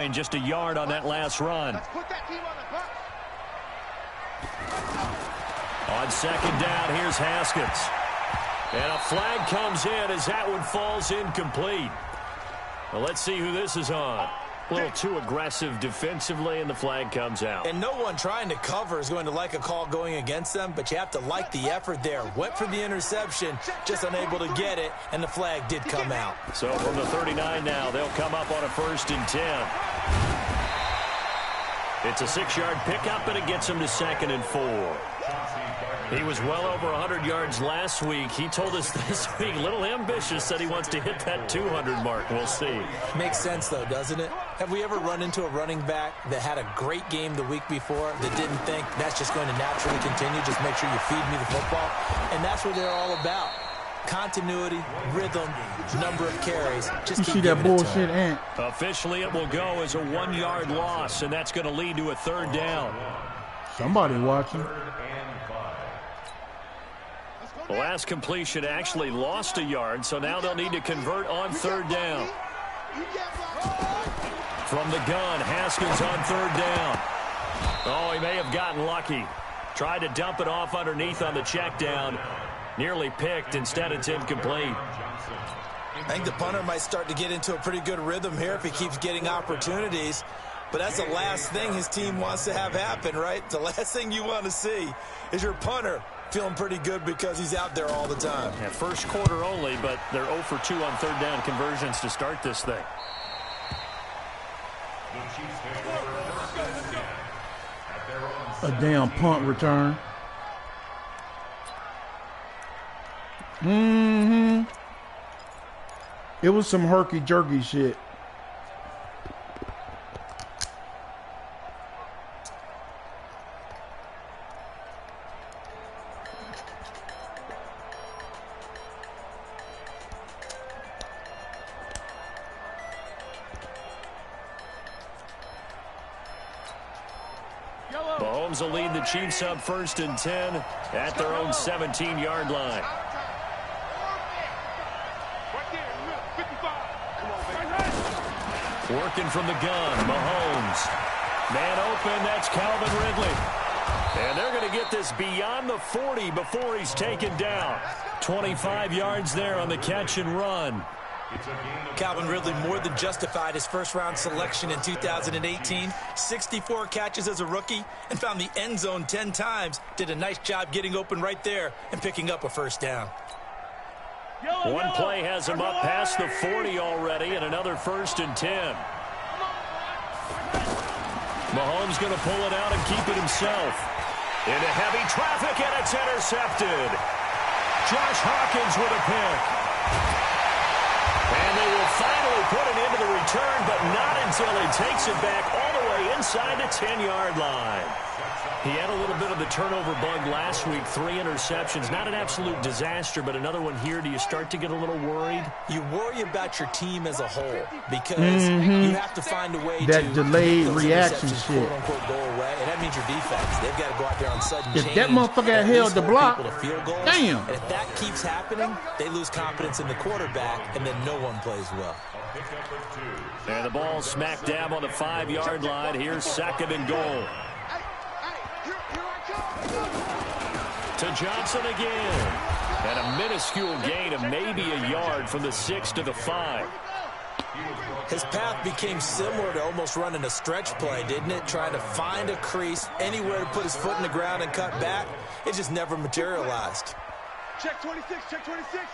And just a yard on that last run. On second down, here's Haskins. And a flag comes in as that one falls incomplete. Well, let's see who this is on. A little too aggressive defensively, and the flag comes out. And no one trying to cover is going to like a call going against them, but you have to like the effort there. Went for the interception, just unable to get it, and the flag did come out. So from the 39 now, they'll come up on a 1st and 10. It's a 6-yard pickup, and it gets him to 2nd and 4. He was well over 100 yards last week. He told us this week, a little ambitious, said he wants to hit that 200 mark. We'll see. Makes sense, though, doesn't it? Have we ever run into a running back that had a great game the week before that didn't think that's just going to naturally continue, just make sure you feed me the football? And that's what they're all about. Continuity, rhythm, number of carries. Just you see that bullshit, Ant? Officially, it will go as a 1-yard loss, and that's going to lead to a 3rd down. Somebody watching. The last completion actually lost a yard, so now they'll need to convert on 3rd down. From the gun, Haskins on 3rd down. Oh, he may have gotten lucky. Tried to dump it off underneath on the check down. Nearly picked. Instead, it's incomplete. I think the punter might start to get into a pretty good rhythm here if he keeps getting opportunities. But that's the last thing his team wants to have happen, right? The last thing you want to see is your punter feeling pretty good because he's out there all the time. Yeah, first quarter only, but they're 0 for 2 on 3rd down conversions to start this thing. A damn punt return. It was some herky-jerky shit. Mahomes will lead the Chiefs up 1st and 10 at their own 17-yard line. Working from the gun, Mahomes. Man open, that's Calvin Ridley. And they're going to get this beyond the 40 before he's taken down. 25 yards there on the catch and run. Calvin Ridley more than justified his first-round selection in 2018. 64 catches as a rookie and found the end zone 10 times. Did a nice job getting open right there and picking up a 1st down. One play has him up past the 40 already, and another 1st and 10. Mahomes going to pull it out and keep it himself. Into heavy traffic, and it's intercepted. Josh Hawkins with a pick. And they will finally put it into the return, but not until he takes it back all the way inside the 10-yard line. He had a little bit of the turnover bug last week, 3 interceptions. Not an absolute disaster, but another one here. Do you start to get a little worried? You worry about your team as a whole because you have to find a way that to delayed reaction shit. Quote unquote, go away, and that means your defense. They've got to go out there on sudden change. If that motherfucker had held the block, damn. And if that keeps happening, they lose confidence in the quarterback, and then no one plays well. And the ball smack dab on the 5-yard line. Here's 2nd and goal. To Johnson again. And a minuscule gain of maybe a yard from the 6 to the 5. His path became similar to almost running a stretch play, didn't it? Trying to find a crease, anywhere to put his foot in the ground and cut back. It just never materialized. Check 26, check 26.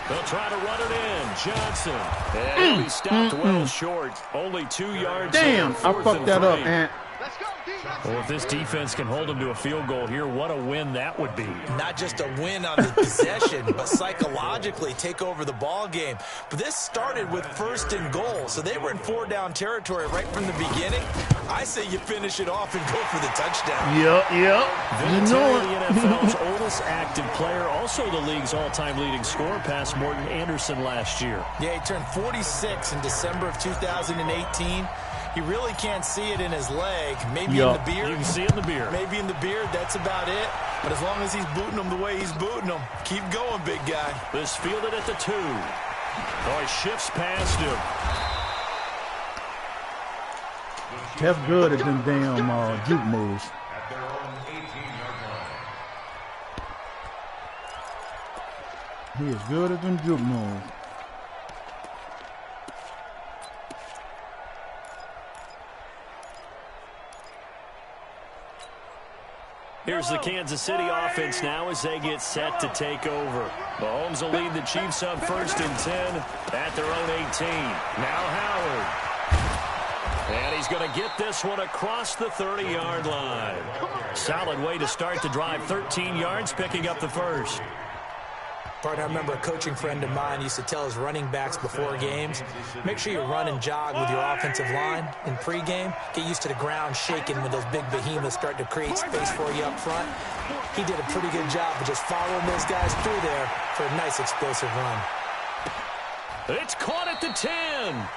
They'll try to run it in. Johnson. And he stopped well short. Only 2 yards. Damn, I fucked that up, Ant. Let's go, D. Well, if this defense can hold them to a field goal here, what a win that would be. Not just a win on the possession, but psychologically take over the ball game. But this started with 1st and goal, so they were in 4-down territory right from the beginning. I say you finish it off and go for the touchdown. Yep. You know the NFL's oldest active player, also the league's all-time leading scorer, past Morton Anderson last year. Yeah, he turned 46 in December of 2018. You really can't see it in his leg. Maybe in the beard. You can see it in the beard. Maybe in the beard. That's about it. But as long as he's booting them the way he's booting them, keep going, big guy. This fielded at the 2. Oh, he shifts past him. That's good at them damn juke moves. He is good at them juke moves. Here's the Kansas City offense now as they get set to take over. Mahomes will lead the Chiefs on 1st and 10 at their own 18. Now Howard. And he's going to get this one across the 30-yard line. Solid way to start the drive. 13 yards, picking up the first. Partner, I remember a coaching friend of mine used to tell his running backs before games, make sure you run and jog with your offensive line in pregame. Get used to the ground shaking when those big behemoths start to create space for you up front. He did a pretty good job of just following those guys through there for a nice explosive run. It's caught at the 10.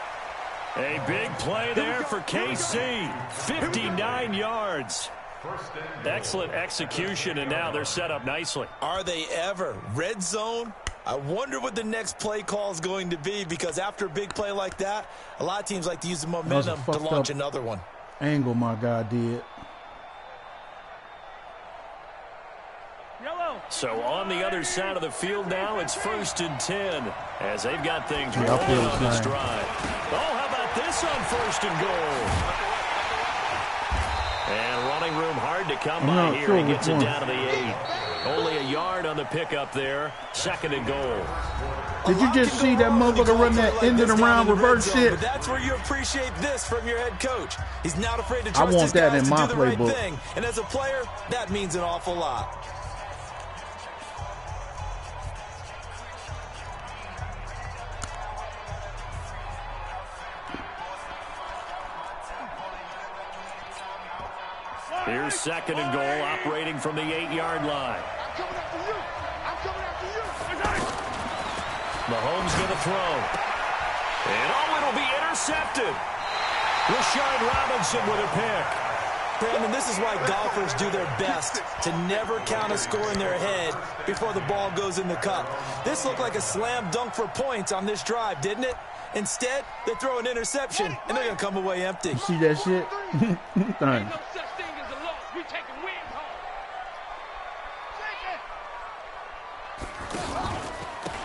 A big play there for KC. 59 yards. Excellent execution, and now they're set up nicely. Are they ever? Red zone? I wonder what the next play call is going to be, because after a big play like that, a lot of teams like to use the momentum to launch another one. Angle my guy did. So on the other side of the field now, it's 1st and 10 as they've got things rolling on this drive. Oh, how about this on 1st and goal? And running room hard to come by here. He gets it down to the 8. Only a yard on the pickup there. 2nd and goal. Did you just see that motherfucker run that ending around reverse shit? But that's where you appreciate this from your head coach. He's not afraid to trust his guys to do the right thing. And as a player, that means an awful lot. Here's 2nd and goal, operating from the 8-yard line. I'm coming after you. I'm coming after you. I got it. Mahomes going to throw. And it'll be intercepted. Rashard Robinson with a pick. Brandon, this is why golfers do their best to never count a score in their head before the ball goes in the cup. This looked like a slam dunk for points on this drive, didn't it? Instead, they throw an interception, and they're going to come away empty. You see that shit? Thanks. We taking wins home.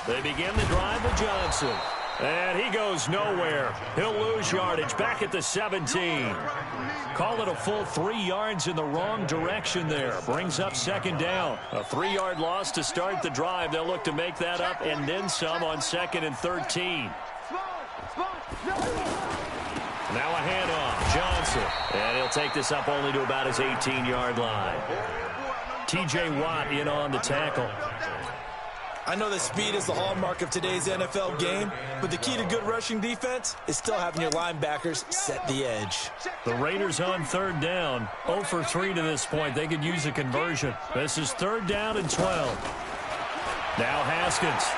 They begin the drive with Johnson. And he goes nowhere. He'll lose yardage back at the 17. Call it a full 3 yards in the wrong direction there. Brings up 2nd down. A 3-yard loss to start the drive. They'll look to make that up and then some on 2nd and 13. Now a handoff. Johnson. And he'll take this up only to about his 18-yard line. T.J. Watt in on the tackle. I know that speed is the hallmark of today's NFL game, but the key to good rushing defense is still having your linebackers set the edge. The Raiders on 3rd down. 0 for 3 to this point. They could use a conversion. This is 3rd down and 12. Now Haskins.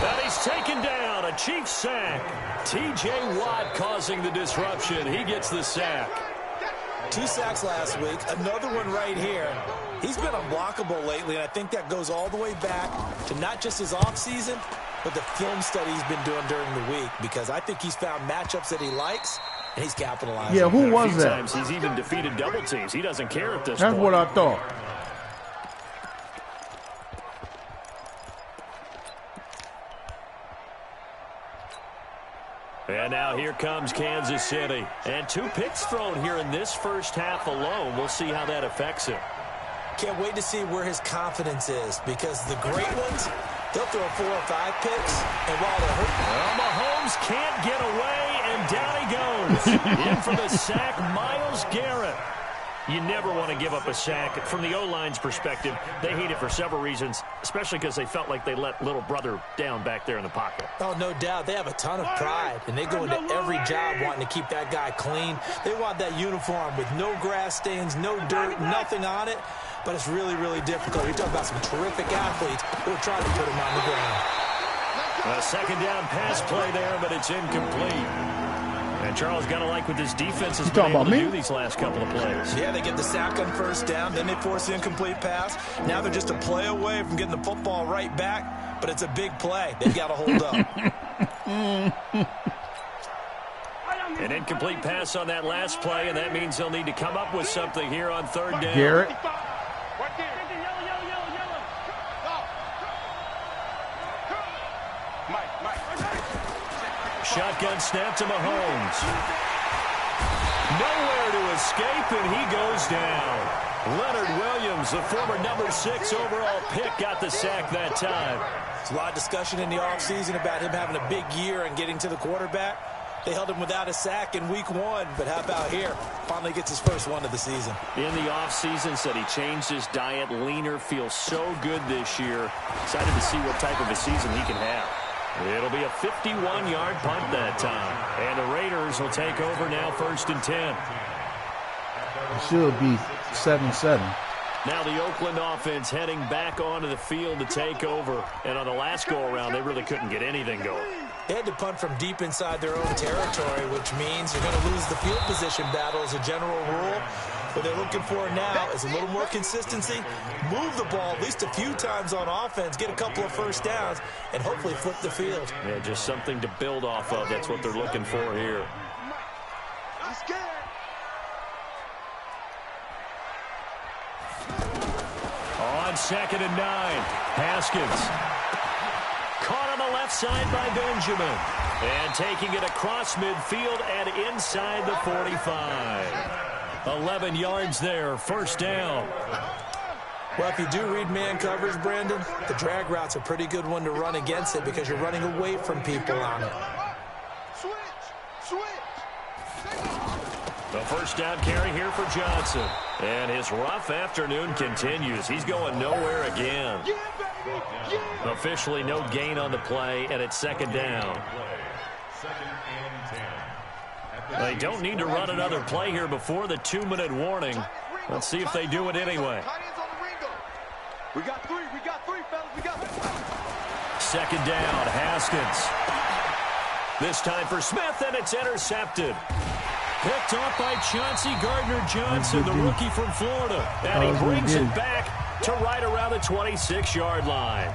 And he's taken down. A Chiefs sack. T.J. Watt causing the disruption. He gets the sack. 2 sacks last week. Another one right here. He's been unblockable lately, and I think that goes all the way back to not just his offseason, but the film study he's been doing during the week, because I think he's found matchups that he likes, and he's capitalizing. Yeah, who was that? Times he's even defeated double teams. He doesn't care at this point. That's what I thought. And now here comes Kansas City. And 2 picks thrown here in this first half alone. We'll see how that affects him. Can't wait to see where his confidence is, because the great ones, they'll throw 4 or 5 picks, and while they're hurt. Well, Mahomes can't get away, and down he goes. In for the sack, Myles Garrett. You never want to give up a sack. From the O-line's perspective, they hate it for several reasons, especially because they felt like they let little brother down back there in the pocket. Oh, no doubt. They have a ton of pride, and they go into every job wanting to keep that guy clean. They want that uniform with no grass stains, no dirt, nothing on it, but it's really, really difficult. You're talking about some terrific athletes who are trying to put him on the ground. A 2nd down pass play there, but it's incomplete. And Charles, got to like what this defense has been able to do these last couple of plays. Yeah, they get the sack on first down, then they force the incomplete pass. Now they're just a play away from getting the football right back, but it's a big play. They've got to hold up. An incomplete pass on that last play, and that means they'll need to come up with something here on third down. Garrett. Shotgun snap to Mahomes. Nowhere to escape, and he goes down. Leonard Williams, the former number 6 overall pick, got the sack that time. There's a lot of discussion in the offseason about him having a big year and getting to the quarterback. They held him without a sack in week 1, but how about here? Finally gets his first one of the season. In the offseason, said he changed his diet, leaner, feels so good this year. Excited to see what type of a season he can have. It'll be a 51-yard punt that time. And the Raiders will take over now, 1st and 10. It should be 7-7. Now the Oakland offense heading back onto the field to take over. And on the last go-around, they really couldn't get anything going. They had to punt from deep inside their own territory, which means you're going to lose the field position battle as a general rule. What they're looking for now is a little more consistency, move the ball at least a few times on offense, get a couple of first downs, and hopefully flip the field. Yeah, just something to build off of. That's what they're looking for here. On 2nd and 9, Haskins. Caught on the left side by Benjamin. And taking it across midfield and inside the 45. 11 yards there, 1st down. Well, if you do read man coverage, Brandon, the drag route's a pretty good one to run against it because you're running away from people on it. The 1st down carry here for Johnson. And his rough afternoon continues. He's going nowhere again. Officially no gain on the play, and it's 2nd down. They don't need to run another play here before the 2-minute warning. Let's see if they do it anyway. We got three, fellas. We got 2nd down, Haskins. This time for Smith, and it's intercepted. Picked off by Chauncey Gardner-Johnson, the rookie from Florida. And he brings it back to right around the 26-yard line.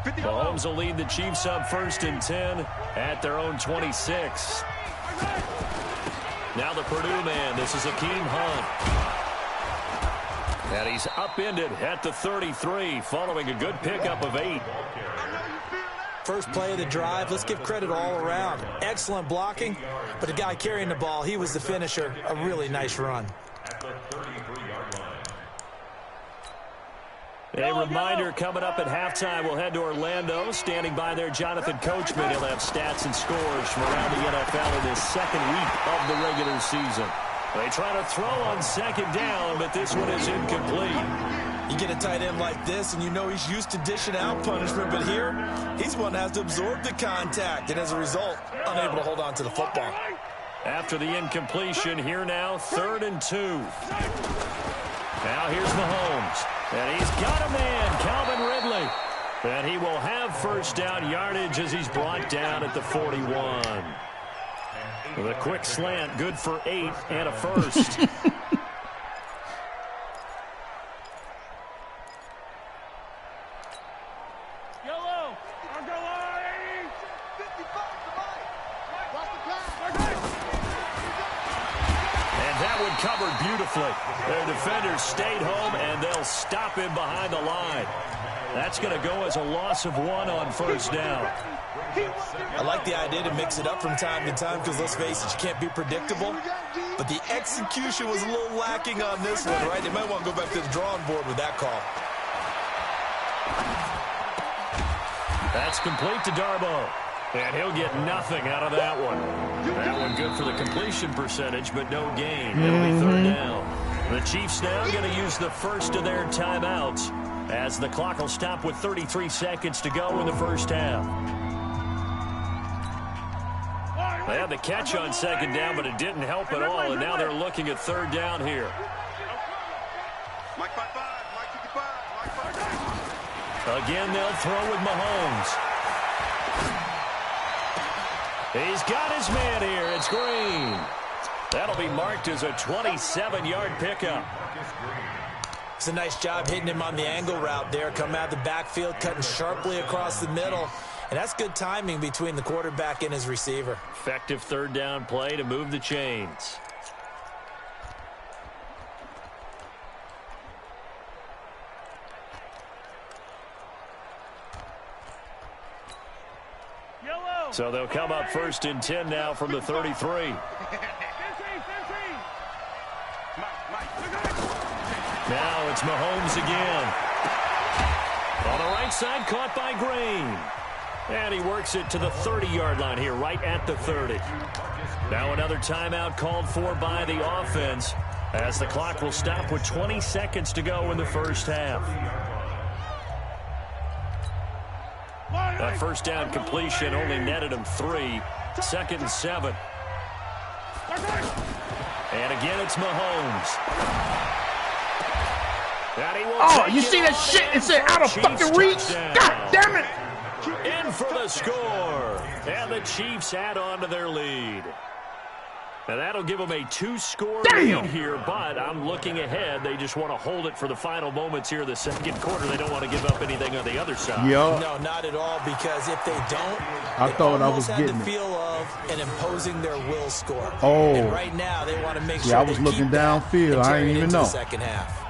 Mahomes will lead the Chiefs up 1st and 10 at their own 26. Now the Purdue man. This is Akeem Hunt. And he's upended at the 33 following a good pickup of 8. First play of the drive, let's give credit all around. Excellent blocking, but the guy carrying the ball, he was the finisher. A really nice run. A reminder coming up at halftime. We'll head to Orlando. Standing by there, Jonathan Coachman. He'll have stats and scores from around the NFL in this 2nd week of the regular season. They try to throw on 2nd down, but this one is incomplete. You get a tight end like this, and you know he's used to dishing out punishment, but here, he's the one that has to absorb the contact, and as a result, unable to hold on to the football. After the incompletion, here now, 3rd and 2. Now here's Mahomes. And he's got a man, Calvin Ridley. And he will have 1st down yardage as he's brought down at the 41. The quick slant, good for 8 and a 1st. Covered beautifully. Their defenders stayed home, and they'll stop him behind the line. That's going to go as a loss of 1 on 1st down. I like the idea to mix it up from time to time because, let's face it, you can't be predictable. But the execution was a little lacking on this one, right? They might want to go back to the drawing board with that call. That's complete to Darboh. And he'll get nothing out of that one. That one good for the completion percentage, but no gain. It'll be 3rd down. The Chiefs now going to use the first of their timeouts as the clock will stop with 33 seconds to go in the 1st half. They had the catch on 2nd down, but it didn't help at all, and now they're looking at 3rd down here. Again, they'll throw with Mahomes. He's got his man here. It's Green. That'll be marked as a 27-yard pickup. It's a nice job hitting him on the angle route there. Coming out of the backfield, cutting sharply across the middle. And that's good timing between the quarterback and his receiver. Effective third down play to move the chains. So they'll come up 1st and 10 now from the 33. Now it's Mahomes again. On the right side, caught by Green. And he works it to the 30-yard line here, right at the 30. Now another timeout called for by the offense, as the clock will stop with 20 seconds to go in the first half. That first down completion only netted him 3. 2nd and 7. And again, it's Mahomes. Oh, you see that shit? It said out of fucking reach. God damn it. In for the score. And the Chiefs add on to their lead. And that'll give them a 2-score lead here, but I'm looking ahead. They just want to hold it for the final moments here of the second quarter. They don't want to give up anything on the other side. Yo. No, not at all, because if they don't, I thought I was getting getting the feel of an imposing their will score. Oh. And right now, they want to make sure I was looking downfield. I didn't even know. Second half.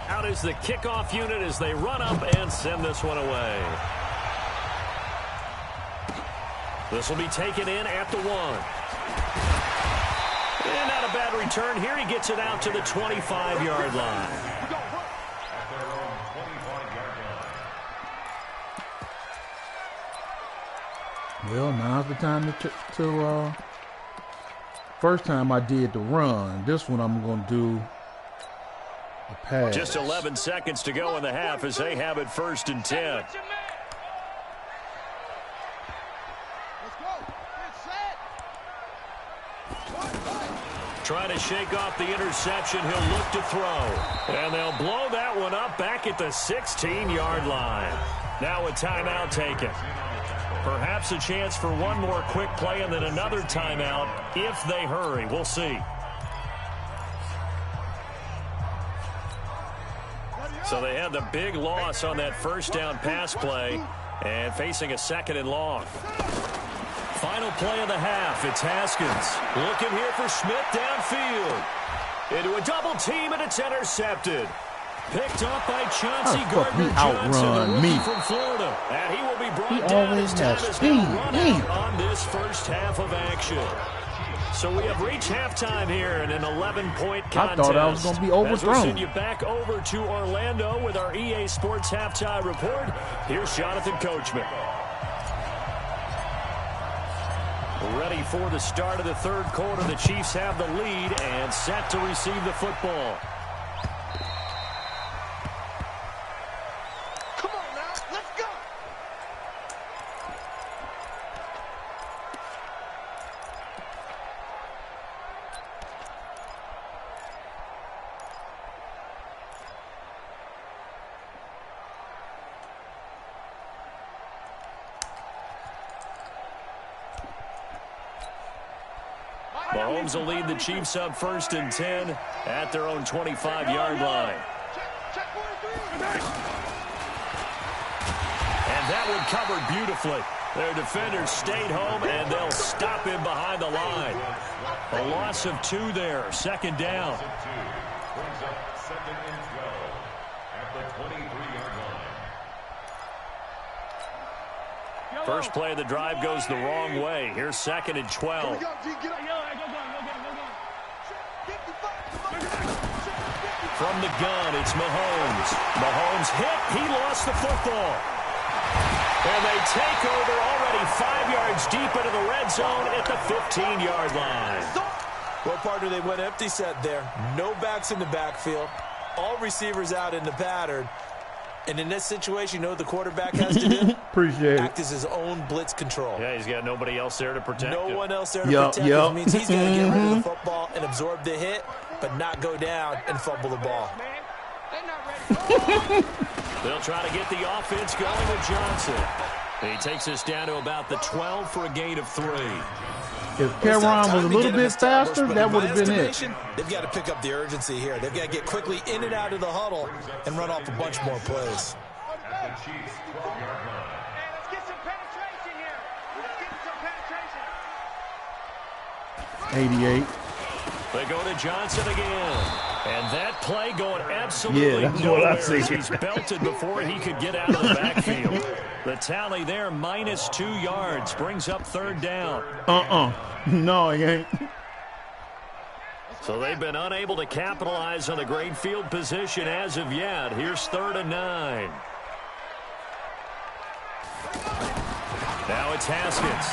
Out is the kickoff unit as they run up and send this one away. This will be taken in at the 1. And not a bad return here. He gets it out to the 25-yard line. Well, now's the time to first time I did the run. This one I'm going to do the pass. Just 11 seconds to go in the half as they have it 1st and 10. Trying to shake off the interception. He'll look to throw. And they'll blow that one up back at the 16-yard line. Now a timeout taken. Perhaps a chance for one more quick play and then another timeout if they hurry. We'll see. So they had the big loss on that first down pass play and facing a 2nd and long. Final play of the half. It's Haskins looking here for Smith downfield. Into a double team, and it's intercepted. Picked up by Chauncey Gardner-Johnson, the rookie from Florida. And he will be brought down as time is now run out on this first half of action. So we have reached halftime here in an 11-point contest. I thought I was going to be overthrown. As we send you back over to Orlando with our EA Sports Halftime Report, here's Jonathan Coachman. Ready for the start of the third quarter. The Chiefs have the lead and set to receive the football. Come on now, let's go. Mahomes will lead the Chiefs up 1st and 10 at their own 25-yard line. And that one covered beautifully. Their defenders stayed home, and they'll stop him behind the line. A loss of 2 there, 2nd down. Brings up 2nd and 12 at the 23-yard line. First play of the drive goes the wrong way. Here's 2nd and 12. From the gun, it's Mahomes. Mahomes hit. He lost the football. And they take over already 5 yards deep into the red zone at the 15-yard line. Well, partner, they went empty set there. No backs in the backfield. All receivers out in the pattern. And in this situation, you know what the quarterback has to do? Appreciate Act it. as his own blitz control. Yeah, he's got nobody else there to protect him. No one else there to protect him. Yup. It means he's going to get rid of the football and absorb the hit, but not go down and fumble the ball. They'll try to get the offense going with Johnson. He takes us down to about the 12 for a gain of 3. If Cameron was a little bit faster, that would have been it. They've got to pick up the urgency here. They've got to get quickly in and out of the huddle and run off a bunch more plays. At the Chiefs' 12-yard line. Let's get some penetration here. Let's get some penetration. 88. They go to Johnson again. And that play going absolutely Yeah, that's nowhere what I see. as he's belted before he could get out of the backfield. The tally there, minus 2 yards, brings up 3rd down. No, he ain't. So they've been unable to capitalize on the great field position as of yet. Here's 3rd and 9. Now it's Haskins.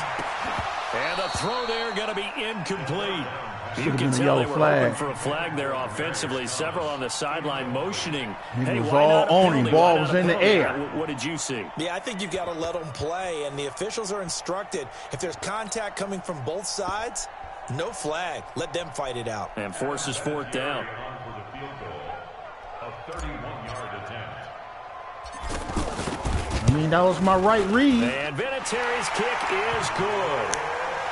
And the throw there going to be incomplete. You Should've can been a tell yellow they were flag. hoping for a flag there offensively. Several on the sideline motioning. He Hey, was why all not a on him. penalty? Ball Why was not a in the penalty? air. What did you see? Yeah, I think you've got to let them play, and the officials are instructed. If there's contact coming from both sides, no flag. Let them fight it out. And forces 4th down. On for the field goal, a 31-yard attempt. I mean, that was my right read. And Vinatieri's kick is good.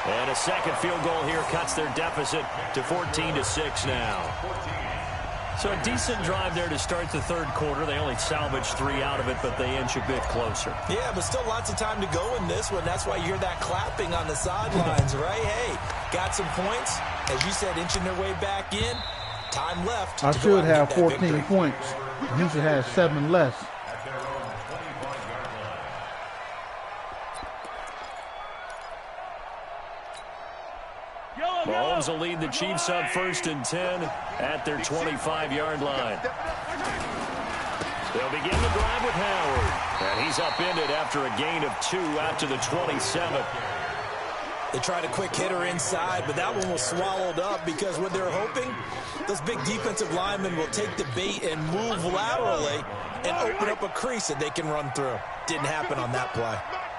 And a second field goal here cuts their deficit to 14-6 now. So a decent drive there to start the 3rd quarter. They only salvaged 3 out of it, but they inch a bit closer. Yeah, but still lots of time to go in this one. That's why you hear that clapping on the sidelines, right? Hey, got some points. As you said, inching their way back in. Time left. I to go should out and have get that 14 victory. points. He should have 7 less. At their own 25-yard line. Mahomes will lead the Chiefs up 1st and 10 at their 25-yard line. They'll begin the drive with Howard. And he's upended after a gain of 2 out to the 27. They tried a quick hitter inside, but that one was swallowed up because what they're hoping, those big defensive linemen will take the bait and move laterally and open up a crease that they can run through. Didn't happen on that play.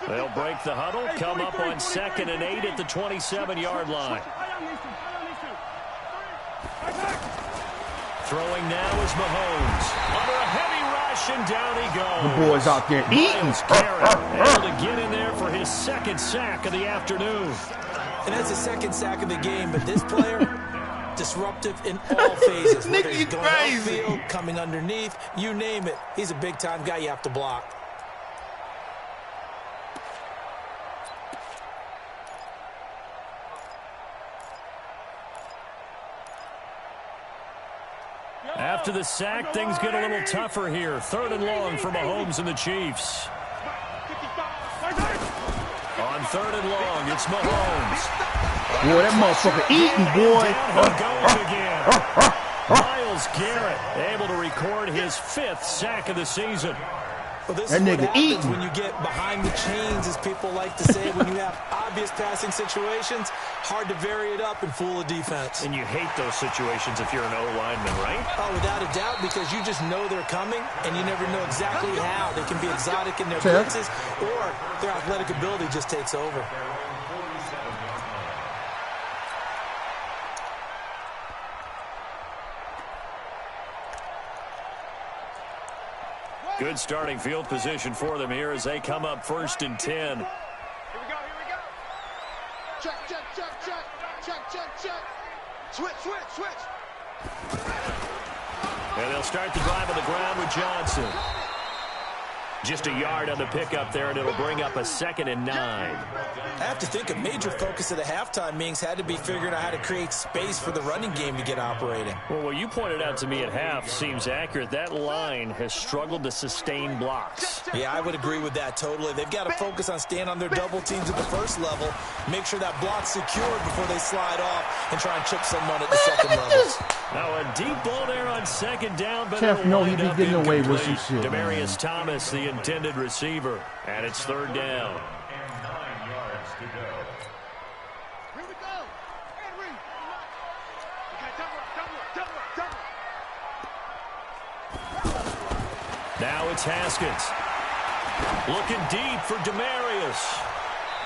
They'll break the huddle, come up on 2nd and 8 at the 27-yard line. Throwing now is Mahomes. Under a heavy rush, and down he goes. The boys out there eating. Myles Garrett able to get in there for his 2nd sack of the afternoon. And that's the 2nd sack of the game, but this player, disruptive in all phases. Whether he's going upfield, coming underneath, you name it. He's a big-time guy you have to block. After the sack, things get a little tougher here. 3rd and long for Mahomes and the Chiefs. On 3rd and long, it's Mahomes. Boy, that motherfucker eating, boy. Down he goes again. Myles Garrett able to record his 5th sack of the season. Well, this That is what nigga happens eating. when you get behind the chains, as people like to say, when you have obvious passing situations, hard to vary it up and fool a defense. And you hate those situations if you're an O-lineman, right? Oh, without a doubt, because you just know they're coming, and you never know exactly how. They can be exotic in their Check. blitzes, or their athletic ability just takes over. Good starting field position for them here as they come up 1st and 10. Here we go, here we go. Check, check, check, check. Check, check, check. Switch, switch, switch. And they'll start the drive on the ground with Johnson. Just a yard on the pickup there, and it'll bring up a 2nd and 9. I have to think a major focus of the halftime meetings had to be figuring out how to create space for the running game to get operating. Well, what you pointed out to me at half seems accurate. That line has struggled to sustain blocks. Yeah, I would agree with that totally. They've got to focus on staying on their double teams at the first level, make sure that block's secured before they slide off and try and chip someone at the second level. Now a deep ball there on 2nd down, but Chef, it'll know he wind be up getting away with incomplete. some shit, Demaryius Thomas, the intended receiver, and it's 3rd down. And 9 yards to go. Here we go. And read. Okay, double up, double up, double up, double up. Now it's Haskins. Looking deep for Demaryius.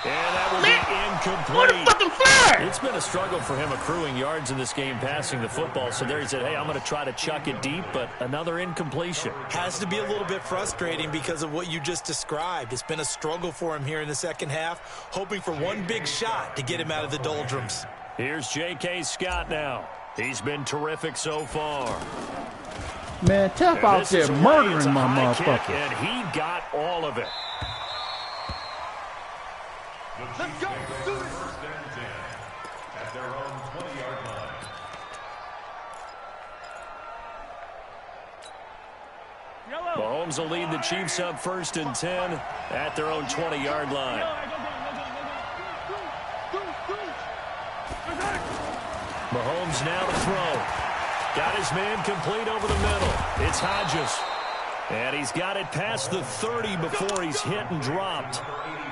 And that will be incomplete. What a fucking flag! It's been a struggle for him accruing yards in this game passing the football. So there he said, hey, I'm going to try to chuck it deep, but another incompletion. Has to be a little bit frustrating because of what you just described. It's been a struggle for him here in the second half, hoping for one big shot to get him out of the doldrums. Here's J.K. Scott now. He's been terrific so far. Man, Tef out there murdering my motherfucker. And he got all of it. Let's go. Do this. First and 10 at their own 20-yard line. Mahomes will lead the Chiefs up 1st and 10 at their own 20-yard line. Mahomes now to throw. Got his man complete over the middle. It's Hodges. And he's got it past the 30 before he's hit and dropped.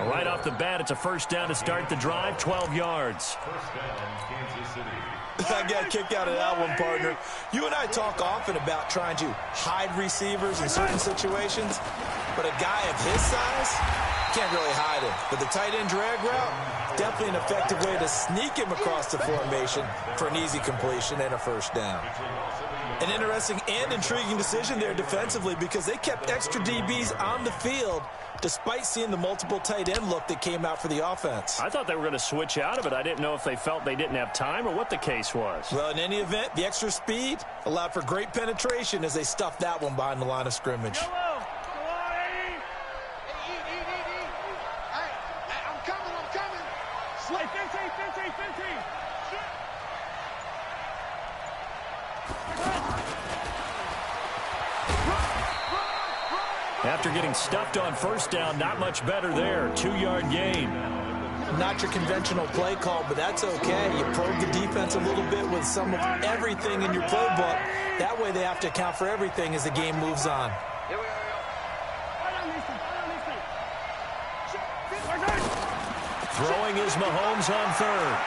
Right off the bat, it's a first down to start the drive, 12 yards. First down, Kansas City. I got kicked out of that one, partner. You and I talk often about trying to hide receivers in certain situations, but a guy of his size can't really hide him. But the tight end drag route, definitely an effective way to sneak him across the formation for an easy completion and a first down. An interesting and intriguing decision there defensively because they kept extra DBs on the field despite seeing the multiple tight end look that came out for the offense. I thought they were going to switch out of it. I didn't know if they felt they didn't have time or what the case was. Well, in any event, the extra speed allowed for great penetration as they stuffed that one behind the line of scrimmage. Hey, I'm coming. Slay 15. After getting stuffed on first down, not much better there. 2-yard gain. Not your conventional play call, but that's okay. You probe the defense a little bit with some of everything in your playbook. That way they have to account for everything as the game moves on. Throwing is Mahomes on third.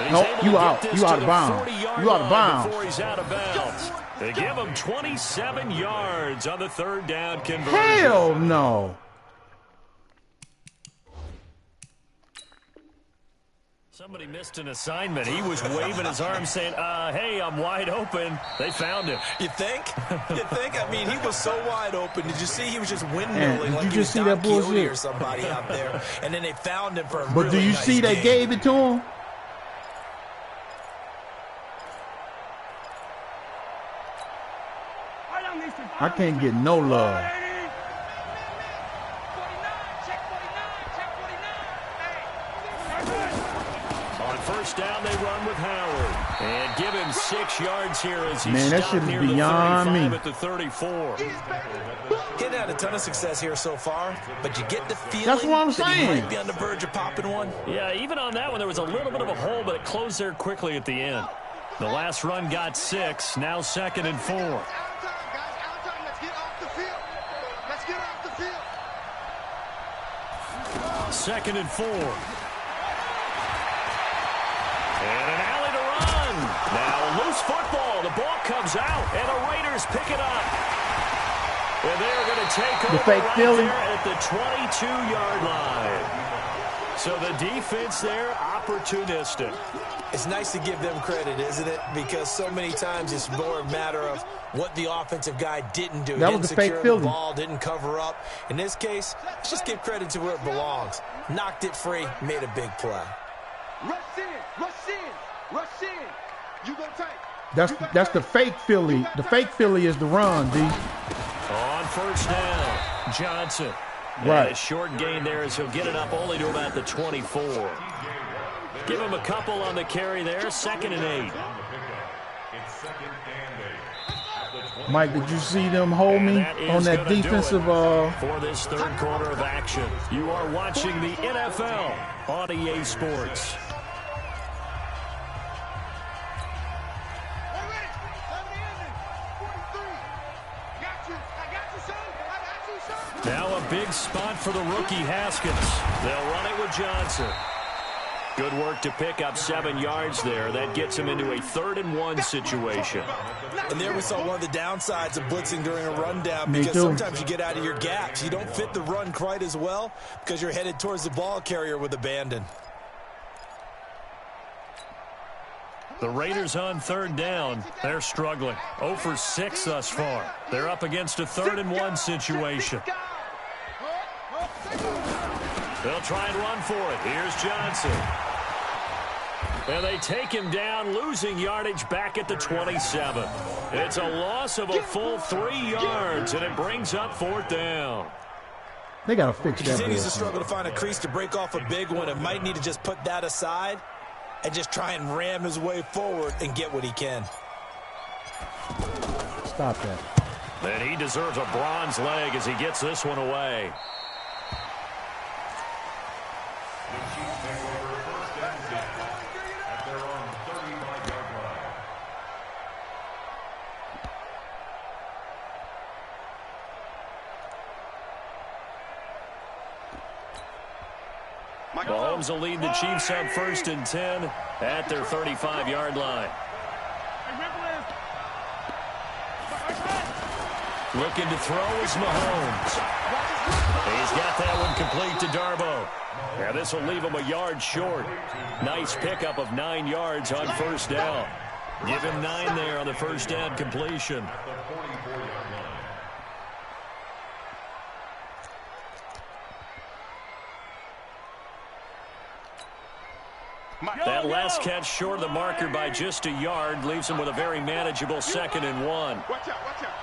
Nope, you out. You out of bounds. You out of bounds. Before he's out of bounds. They give him 27 yards on the third down conversion. Hell no. Somebody missed an assignment. He was waving his arm saying, hey, I'm wide open. They found him. You think? I mean, he was so wide open. Did you see he was just windmilling like he was Don Quixote or somebody out there? And then they found him for a But really do you nice see they game. gave it to him? I can't get no love. On first down, they run with Howard. And give him 6 yards here as he's Man, that shit is near the beyond 35 me. at the 34. He's had a ton of success here so far, but you get the feeling That's what I'm that he saying. might be on the verge of popping one. Yeah, even on that one, there was a little bit of a hole, but it closed there quickly at the end. The last run got 6, now 2nd and 4. Out of time. Let's get off the field. 2nd and 4. And an alley to run. Now loose football. The ball comes out, and the Raiders pick it up. And they're going to take over fake right Philly. there at the 22-yard line. So the defense there, opportunistic. It's nice to give them credit, isn't it? Because so many times it's more a matter of what the offensive guy didn't do. That Didn't was the fake secure Philly. the ball, didn't cover up. In this case, let's just give credit to where it belongs. Knocked it free, made a big play. Rush in. You go tight. That's the fake Philly. The fake Philly is the run, D. On first down, Johnson. Right. And a short gain there as he'll get it up only to about the 24. Give him a couple on the carry there, 2nd and 8. It's 2nd and 8. Mike, did you see them hold me on that defensive? For this third quarter of action, you are watching the NFL on EA Sports. Now a big spot for the rookie Haskins. They'll run it with Johnson. Good work to pick up 7 yards there. That gets him into a 3rd-and-1 situation. And there we saw one of the downsides of blitzing during a rundown, because sometimes you get out of your gaps. You don't fit the run quite as well because you're headed towards the ball carrier with abandon. The Raiders on 3rd down. They're struggling. 0 for 6 thus far. They're up against a 3rd-and-1 situation. They'll try and run for it. Here's Johnson. And they take him down, losing yardage back at the 27. It's a loss of a full 3 yards, and it brings up 4th down. They got to fix that. He continues to struggle to find a crease to break off a big one, and might need to just put that aside and just try and ram his way forward and get what he can. Stop that. And he deserves a bronze leg as he gets this one away. Mahomes will lead the Chiefs on 1st and 10 at their 35-yard line. Looking to throw is Mahomes. He's got that one complete to Darboh. Now this will leave him a yard short. Nice pickup of 9 yards on 1st down. Give him 9 there on the 1st down completion. That last catch short of the marker by just a yard leaves him with a very manageable 2nd and 1. Watch out, watch out.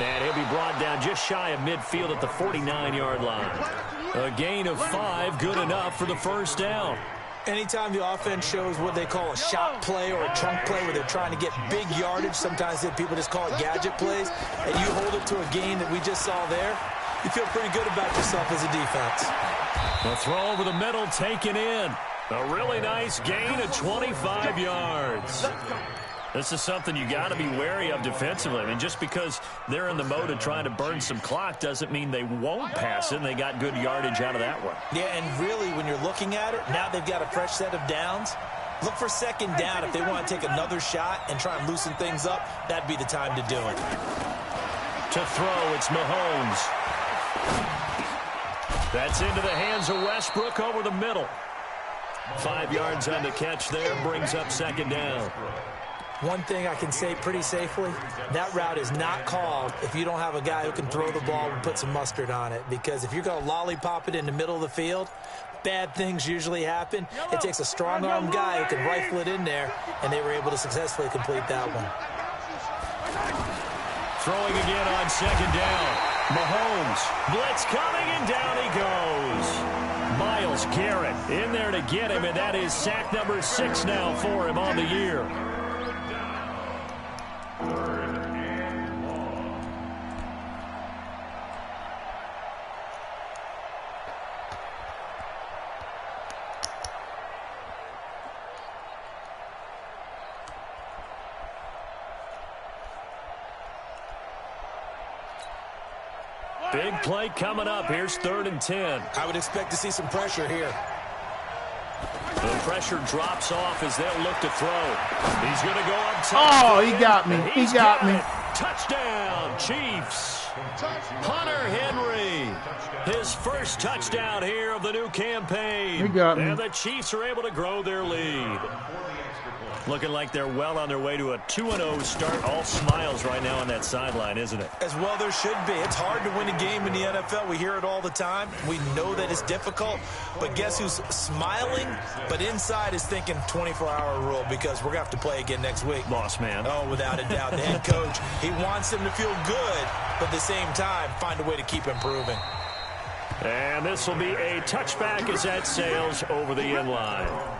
And he'll be brought down just shy of midfield at the 49-yard line. A gain of 5, good enough for the 1st down. Anytime the offense shows what they call a shot play or a trunk play where they're trying to get big yardage, sometimes people just call it gadget plays, and you hold it to a gain that we just saw there, you feel pretty good about yourself as a defense. The throw over the middle taken in. A really nice gain of 25 yards. This is something you got to be wary of defensively. I mean, just because they're in the mode of trying to burn some clock doesn't mean they won't pass it, and they got good yardage out of that one. Yeah, and really, when you're looking at it, now they've got a fresh set of downs. Look for 2nd down. If they want to take another shot and try and loosen things up, that'd be the time to do it. To throw, it's Mahomes. That's into the hands of Westbrook over the middle. 5 yards on the catch there, brings up 2nd down. One thing I can say pretty safely, that route is not called if you don't have a guy who can throw the ball and put some mustard on it. Because if you're going to lollipop it in the middle of the field, bad things usually happen. It takes a strong-arm guy who can rifle it in there, and they were able to successfully complete that one. Throwing again on 2nd down. Mahomes, blitz coming, and down he goes. Myles Garrett in there to get him, and that is sack number 6 now for him on the year. Big play coming up. Here's 3rd and 10. I would expect to see some pressure here. The pressure drops off as they'll look to throw. He's going to go up top. Oh, he got me. He got me. Touchdown, Chiefs. Hunter Henry. His first touchdown here of the new campaign. He got me. And the Chiefs are able to grow their lead. Looking like they're well on their way to a 2-0 start. All smiles right now on that sideline, isn't it? As well there should be. It's hard to win a game in the NFL. We hear it all the time. We know that it's difficult. But guess who's smiling, but inside is thinking 24-hour rule, because we're going to have to play again next week. Boss man. Oh, without a doubt. The head coach, he wants them to feel good, but at the same time, find a way to keep improving. And this will be a touchback as that sails over the end line.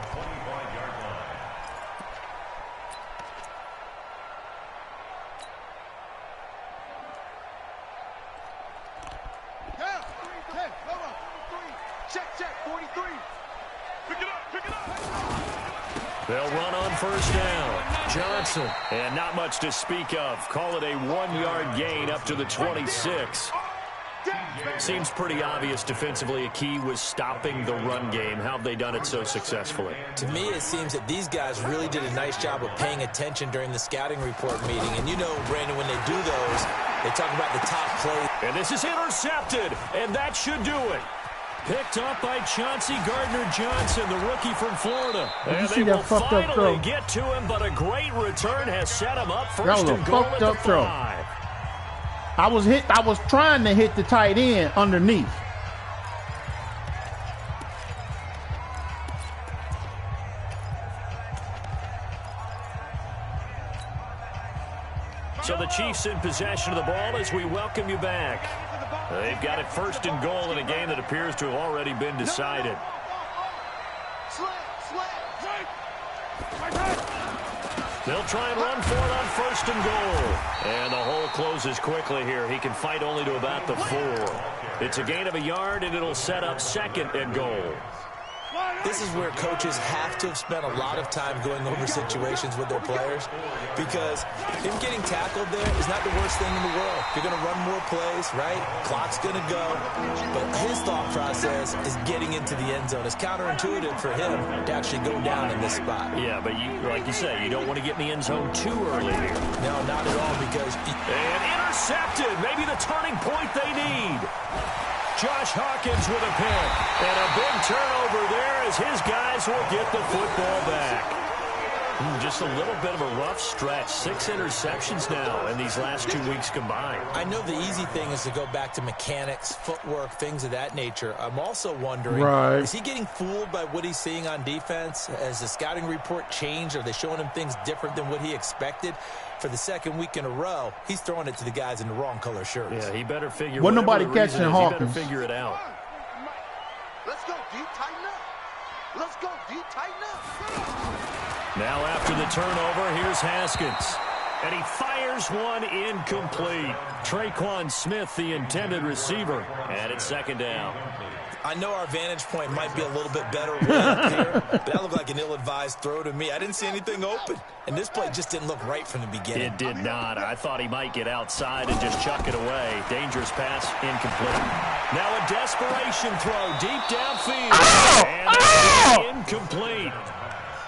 They'll run on first down. Johnson. And not much to speak of. Call it a 1-yard gain up to the 26. Seems pretty obvious defensively a key was stopping the run game. How have they done it so successfully? To me, it seems that these guys really did a nice job of paying attention during the scouting report meeting. And you know, Brandon, when they do those, they talk about the top plays. And this is intercepted, and that should do it. Picked up by Chauncey Gardner-Johnson, the rookie from Florida. And they will finally get to him, but a great return has set him up first and goal at the 5. I was trying to hit the tight end underneath. So the Chiefs in possession of the ball as we welcome you back. They've got it first and goal in a game that appears to have already been decided. They'll try and run for it on first and goal. And the hole closes quickly here. He can fight only to about the 4. It's a gain of a yard, and it'll set up second and goal. This is where coaches have to have spent a lot of time going over situations with their players, because him getting tackled there is not the worst thing in the world. You're going to run more plays, right? Clock's going to go. But his thought process is getting into the end zone. It's counterintuitive for him to actually go down in this spot. Yeah, but like you say, you don't want to get in the end zone too early here. No, not at all, because... And intercepted. Maybe the turning point they need. Josh Hawkins with a pick. And a big turnover there as his guys will get the football back. Just a little bit of a rough stretch. 6 interceptions now in these last 2 weeks combined. I know the easy thing is to go back to mechanics, footwork, things of that nature. I'm also wondering, is he getting fooled by what he's seeing on defense? Has the scouting report changed? Are they showing him things different than what he expected? For the second week in a row, he's throwing it to the guys in the wrong color shirts. Yeah, he better figure Wasn't nobody catching Hawkins. He better figure it out. Let's go, D. Tighten up. Let's go, D. Tighten up. Now after the turnover, here's Haskins. And he fires one incomplete. Traquan Smith, the intended receiver. And it's second down. I know our vantage point might be a little bit better way up here, but that looked like an ill-advised throw to me. I didn't see anything open, and this play just didn't look right from the beginning. It did not. I thought he might get outside and just chuck it away. Dangerous pass, incomplete. Now a desperation throw deep downfield. And it's incomplete.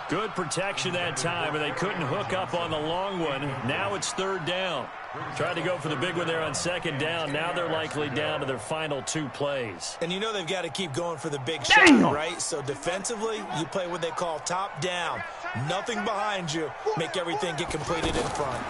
Good protection that time, and they couldn't hook up on the long one. Now it's third down. Tried to go for the big one there on second down. Now they're likely down to their final 2 plays. And you know they've got to keep going for the big shot, right? So defensively, you play what they call top down. Nothing behind you. Make everything get completed in front.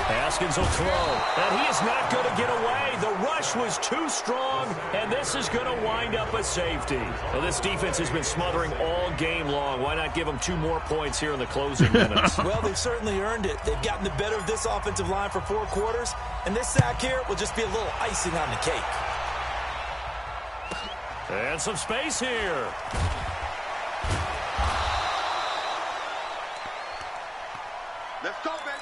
Haskins will throw, and he is not going to get away. The rush was too strong, and this is going to wind up a safety. Well, this defense has been smothering all game long. Why not give them 2 more points here in the closing minutes? Well, they've certainly earned it. They've gotten the better of this offensive line for 4 quarters, and this sack here will just be a little icing on the cake. And some space here. Let's go, baby.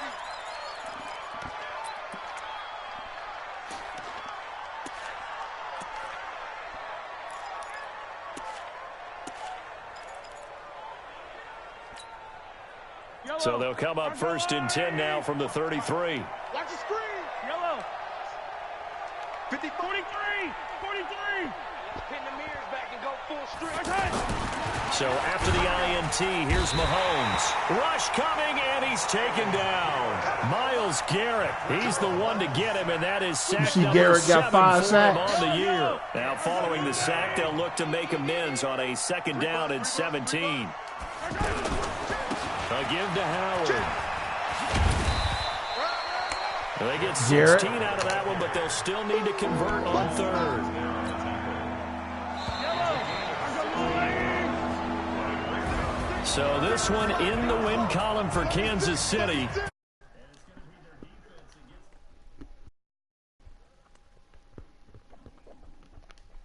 So they'll come up first and 10 now from the 33. Watch the screen. Yellow. 50, 43. 43. Pin the mirrors back and go full strength. So after the INT, here's Mahomes. Rush coming, and he's taken down. Myles Garrett, he's the one to get him, and that is sack number Garrett got 5 sacks on the year. Now following the sack, they'll look to make amends on a second down and 17. A give to Howard. They get 16 out of that one, but they'll still need to convert on third. So this one in the win column for Kansas City.